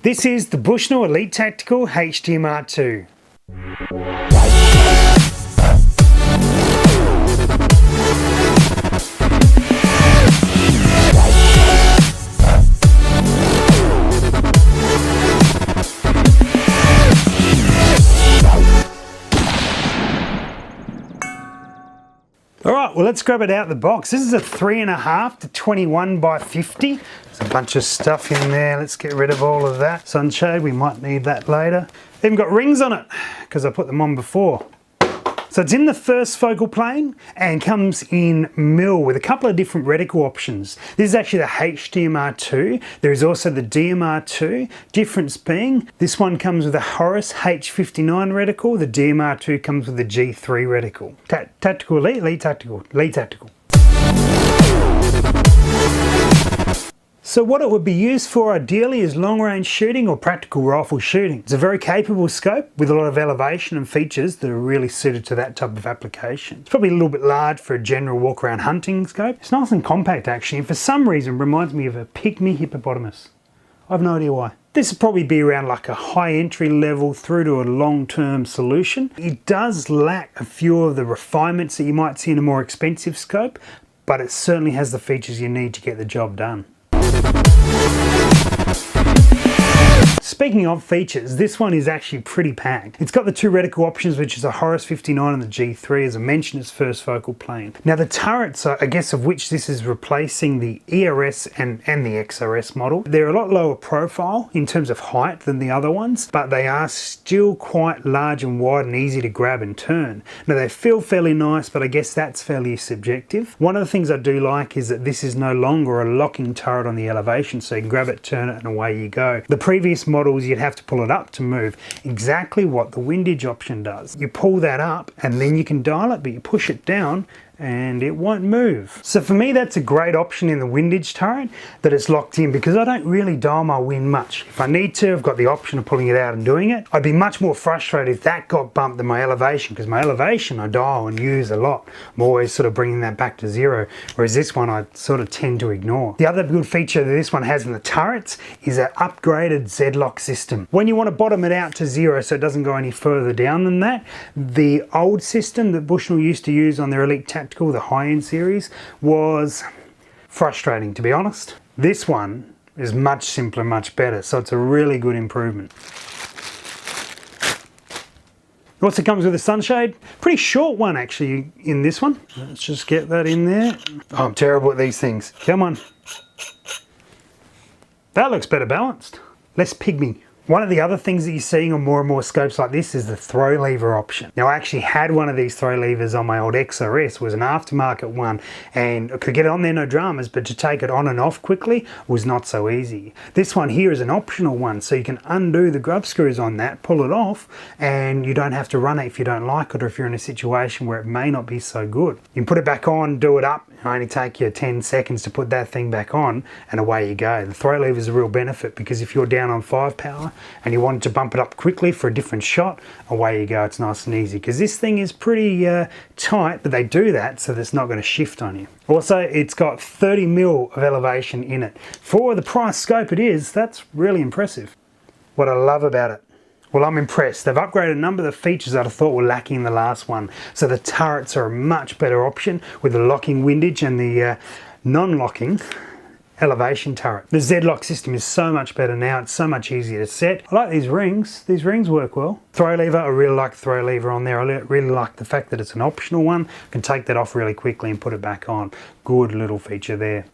This is the Bushnell Elite Tactical HDMR2. Alright, well let's grab it out of the box. This is a 3.5 to 21 by 50. There's a bunch of stuff in there. Let's get rid of all of that. Sunshade, we might need that later. Even got rings on it, because I put them on before. So it's in the first focal plane and comes in mil with a couple of different reticle options. This is actually the HDMR2. There is also the DMR2. Difference being, this one comes with a Horus H59 reticle. The DMR2 comes with a G3 reticle. Tactical Elite, Elite Tactical, Elite Tactical. So what it would be used for ideally is long range shooting or practical rifle shooting. It's a very capable scope with a lot of elevation and features that are really suited to that type of application. It's probably a little bit large for a general walk around hunting scope. It's nice and compact actually, and for some reason reminds me of a pygmy hippopotamus. I have no idea why. This would probably be around like a high entry level through to a long-term solution. It does lack a few of the refinements that you might see in a more expensive scope, but it certainly has the features you need to get the job done. Speaking of features, this one is actually pretty packed. It's got the two reticle options, which is a Horus 59 and the G3, as I mentioned, its first focal plane. Now the turrets, I guess of which this is replacing the ERS and the XRS model, they're a lot lower profile in terms of height than the other ones, but they are still quite large and wide and easy to grab and turn. Now they feel fairly nice, but I guess that's fairly subjective. One of the things I do like is that this is no longer a locking turret on the elevation, so you can grab it, turn it, and away you go. The previous models you'd have to pull it up to move, exactly what the windage option does. You pull that up and then you can dial it, but you push it down and it won't move. So for me that's a great option in the windage turret, that it's locked in, because I don't really dial my wind much. If I need to, I've got the option of pulling it out and doing it. I'd be much more frustrated if that got bumped than my elevation, because my elevation I dial and use a lot. I'm always sort of bringing that back to zero, whereas this one I sort of tend to ignore. The other good feature that this one has in the turrets is an upgraded Z-lock system. When you want to bottom it out to zero so it doesn't go any further down than that, the old system that Bushnell used to use on their Elite Tactical, the high-end series, was frustrating, to be honest. This one is much simpler, much better, so it's a really good improvement. It also comes with a sunshade, pretty short one actually in this one. Let's just get that in there. Oh, I'm terrible at these things. Come on. That looks better balanced, less pygmy. One of the other things that you're seeing on more and more scopes like this is the throw lever option. Now I actually had one of these throw levers on my old XRS, it was an aftermarket one, and I could get it on there no dramas, but to take it on and off quickly was not so easy. This one here is an optional one, so you can undo the grub screws on that, pull it off, and you don't have to run it if you don't like it, or if you're in a situation where it may not be so good. You can put it back on, do it up, it'll only take you 10 seconds to put that thing back on, and away you go. The throw lever is a real benefit, because if you're down on 5 power and you wanted to bump it up quickly for a different shot, away you go. It's nice and easy, because this thing is pretty tight, but they do that so that it's not going to shift on you. Also, it's got 30 mil of elevation in it. For the price scope it is, that's really impressive. What I love about it, well, I'm impressed. They've upgraded a number of the features that I thought were lacking in the last one. So the turrets are a much better option with the locking windage and the non-locking elevation turret. The Z-lock system is so much better now, it's so much easier to set. I like these rings work well. Throw lever, I really like the throw lever on there. I really like the fact that it's an optional one. I can take that off really quickly and put it back on. Good little feature there.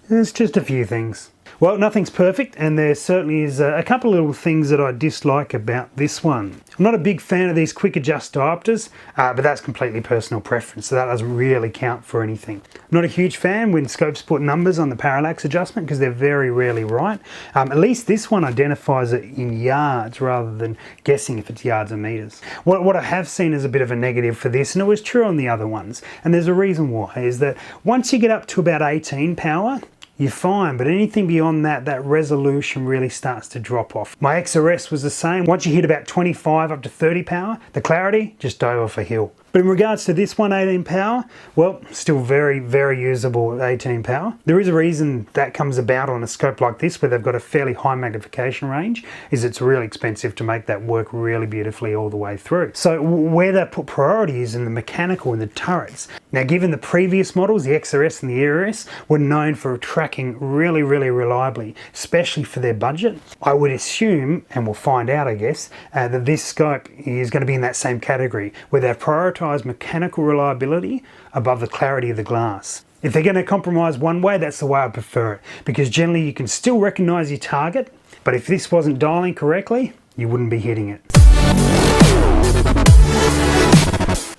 There's just a few things. Well, nothing's perfect, and there certainly is a couple of little things that I dislike about this one. I'm not a big fan of these quick adjust diopters, but that's completely personal preference, so that doesn't really count for anything. I'm not a huge fan when scopes put numbers on the parallax adjustment, because they're very rarely right. At least this one identifies it in yards rather than guessing if it's yards or meters. What I have seen is a bit of a negative for this, and it was true on the other ones, and there's a reason why, is that once you get up to about 18 power, you're fine, but anything beyond that, that resolution really starts to drop off. My XRS was the same. Once you hit about 25 up to 30 power, the clarity just dove off a hill. But in regards to this one, 18 power, well, still very, very usable at 18 power. There is a reason that comes about on a scope like this where they've got a fairly high magnification range, is it's really expensive to make that work really beautifully all the way through. So where they put priority is in the mechanical and the turrets. Now, given the previous models, the XRS and the ERS, were known for tracking really, really reliably, especially for their budget, I would assume, and we'll find out, I guess, that this scope is going to be in that same category, where they've prioritised mechanical reliability above the clarity of the glass. If they're going to compromise one way, that's the way I prefer it, because generally you can still recognise your target, but if this wasn't dialing correctly, you wouldn't be hitting it.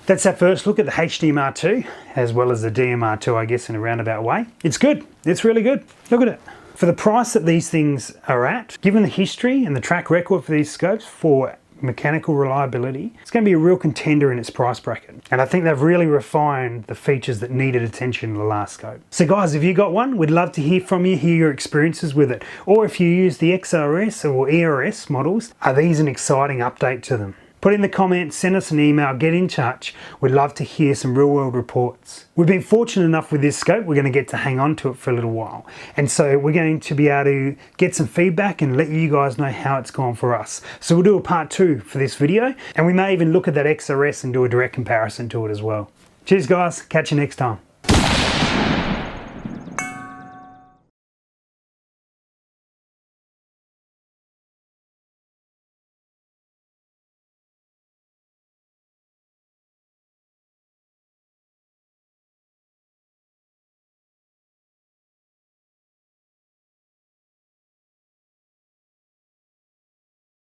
That's our first look at the HDMR2, as well as the DMR2, I guess, in a roundabout way. It's good. It's really good. Look at it. For the price that these things are at, given the history and the track record for these scopes for mechanical reliability, it's going to be a real contender in its price bracket. And I think they've really refined the features that needed attention in the last scope. So guys, if you got one, we'd love to hear from you, hear your experiences with it. Or if you use the XRS or ERS models, are these an exciting update to them? Put in the comments, send us an email, get in touch. We'd love to hear some real world reports. We've been fortunate enough with this scope, we're going to get to hang on to it for a little while. And so we're going to be able to get some feedback and let you guys know how it's gone for us. So we'll do a part 2 for this video, and we may even look at that XRS and do a direct comparison to it as well. Cheers guys, catch you next time.